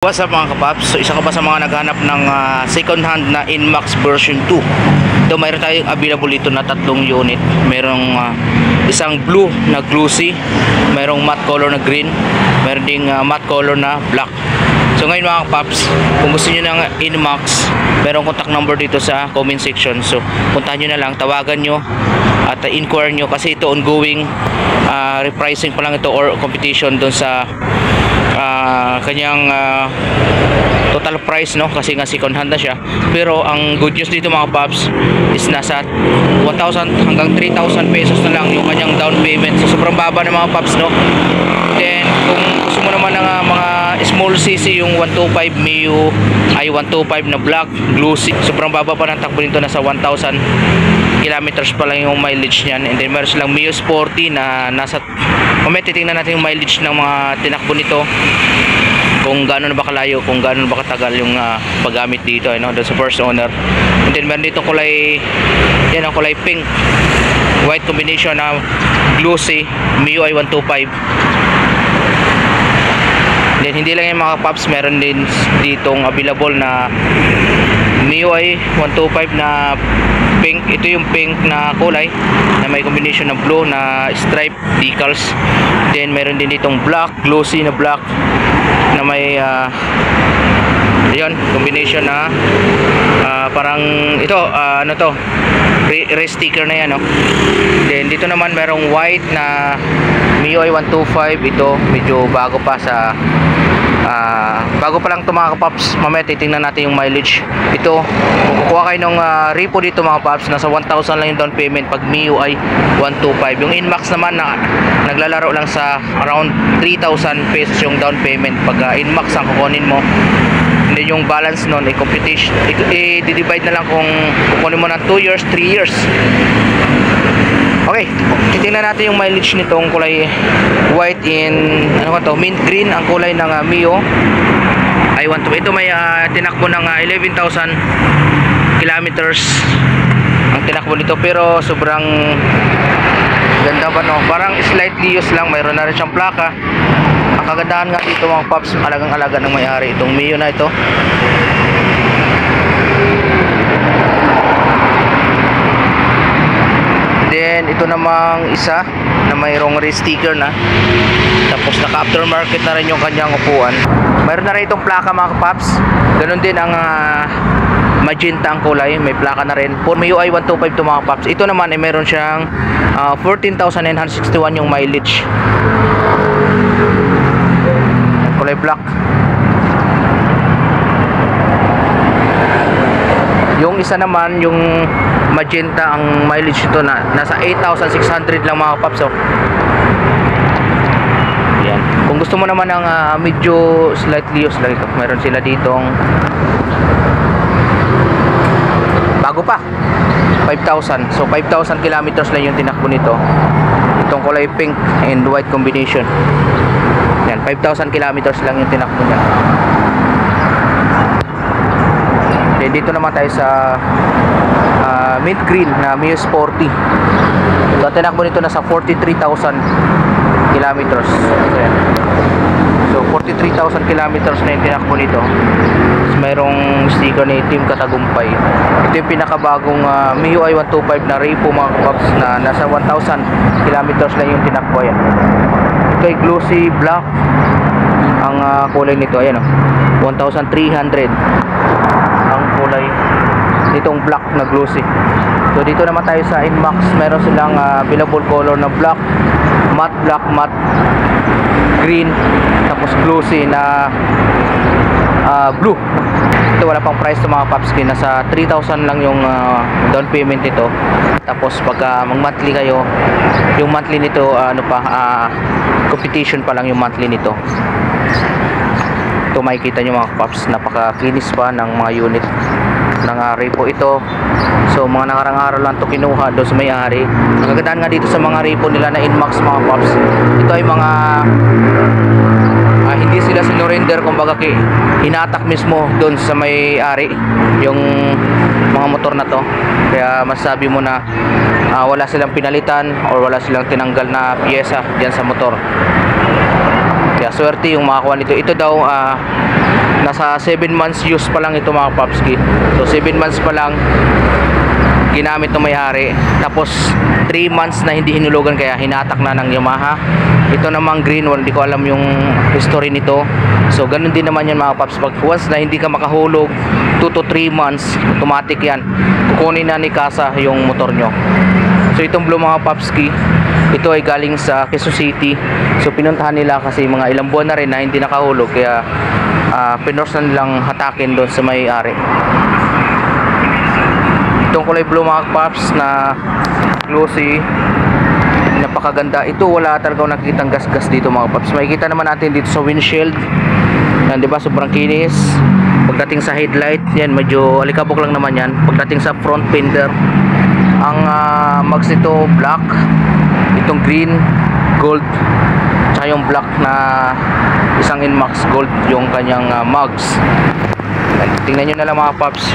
What's up mga kapaps? So isa ka ba sa mga naghanap ng second hand na Inmax version 2? Ito mayroon tayong available dito na tatlong unit. Mayroong isang blue na glossy, mayroong matte color na green, mayroon ding matte color na black. So ngayon mga kapaps, kung gusto niyo ng Inmax, mayroong contact number dito sa comment section. So puntahan niyo na lang, tawagan niyo at inquire niyo kasi ito ongoing repricing pa lang ito or competition doon sa kanyang total price, no, kasi nga second hand na siya. Pero ang good news dito mga paps is nasa 1,000 hanggang 3,000 pesos na lang yung kanyang down payment. So sobrang baba ng mga paps, no. Then kung gusto mo naman ng mga small cc, yung 125 Mio ay 125 na black glossy, sobrang baba pa ng takbo nito, nasa 1,000 kilometers pa lang yung mileage niyan. And then meron silang Mio Sporty na nasa, mamaya titingnan natin yung mileage ng mga tinakbo nito, kung gaano na ba kalayo, kung gaano na ba katagal yung paggamit dito, doon sa first owner. And then meron dito kulay, yan ang kulay pink white combination na glossy Mio i 125. Then hindi lang yung mga paps, meron din ditong available na Mio i 125 na pink. Ito yung pink na kulay na may combination na blue na stripe decals. Then meron din ditong black, glossy na black na may yun, combination na parang ito, ano to, race sticker na yan, no? Then dito naman merong white na Mio i 125. Ito medyo bago pa sa bago pa lang ito mga kapaps. Mamaya titingnan natin yung mileage. Ito kung kukuha kayo ng repo dito mga kapaps, nasa 1,000 lang yung down payment pag Mio i 125. Yung Inmax naman na naglalaro lang sa around 3,000 pesos yung down payment pag Inmax ang kukunin mo. Hindi yung balance nun i-competition, i-divide na lang kung kukunin mo ng 2 years, 3 years. Okay, titingnan natin yung mileage nitong kulay white in ano ba to, mint green ang kulay ng Mio i 125. Ito may tinakbo ng 11,000 kilometers ang tinakbo nito, pero sobrang ganda pa, no? Parang slightly used lang, mayroon na rin siyang plaka. Ang kagandahan nga dito mga paps, alagang-alaga ng may-ari itong Mio na ito. Then ito namang isa na mayroong race sticker na, tapos naka aftermarket na rin yung kanyang upuan. Mayroon na rin itong plaka mga paps. Ganon din ang magenta ang kulay, may plaka na rin. For Mio i 125 to mga paps. Ito naman ay mayroon siyang 14,961 yung mileage. Kulay black. Yung isa naman, yung magenta, ang mileage nito na nasa 8,600 lang mga paps. So yan. Kung gusto mo naman ng medyo slightly used lang ito, meron sila ditong bago pa 5,000. So 5,000 kilometers lang yung tinakbo nito. Itong kulay pink and white combination, yan, 5,000 kilometers lang yung tinakbo niya. Then dito naman tayo sa mint green na Mio Sporty. So tinakbo nito nasa 43,000 kilometers. So 43,000 kilometers na yung tinakbo nito. So, mayroong sticker ni Team Katagumpay. Ito yung pinakabagong Mio i 125 na repo mga kapaps na nasa 1,000 kilometers lang yung tinakbo. Yan. Ito ay glossy black ang kulay nito. Ayan, 1,300 ang kulay nitong black na glossy. So dito naman tayo sa Inmax, meron silang available color na black, matte black, matte green, tapos glossy na blue. Ito wala pang price to mga paps, nasa 3,000 lang yung down payment nito. Tapos pagka mag monthly kayo, yung monthly nito competition pa lang yung monthly nito. Ito makikita nyo mga paps, napaka kinis pa ng mga unit ng repo ito. So mga nakarang araw lang to kinuha doon sa may-ari. Ang kagandahan nga dito sa mga repo nila na Inmax mga paps, ito ay mga hindi sila sinurrender, kumbaga hinatak mismo doon sa may-ari yung mga motor na to. Kaya masasabi mo na wala silang pinalitan or wala silang tinanggal na piyesa diyan sa motor. Kaya swerte yung makakuha nito. Ito daw nasa 7 months use pa lang ito mga papski. So 7 months pa lang ginamit ng may-ari, tapos 3 months na hindi hinulugan kaya hinatak na ng Yamaha. Ito namang green one, hindi ko alam yung history nito. So ganun din naman yan mga paps, pag once na hindi ka makahulog 2 to 3 months, automatic yan, kukunin na ni Kasa yung motor nyo. So itong blue mga papski, ito ay galing sa Quezon City. So pinuntahan nila kasi mga ilang buwan na rin na hindi nakahulog, kaya pinorse na nilang hatakin doon sa may-ari. Itong kulay blue mga paps na glossy, napakaganda. Ito wala talaga nakikitang gas-gas dito mga paps. Makikita naman natin dito sa windshield. Yan, diba? Sobrang kinis. Pagdating sa headlight, yan medyo alikabok lang naman yan. Pagdating sa front fender, ang mags nito black, itong green, gold, tsaka yung black na isang Inmax gold yung kanyang mags. Tingnan nyo na lang mga paps.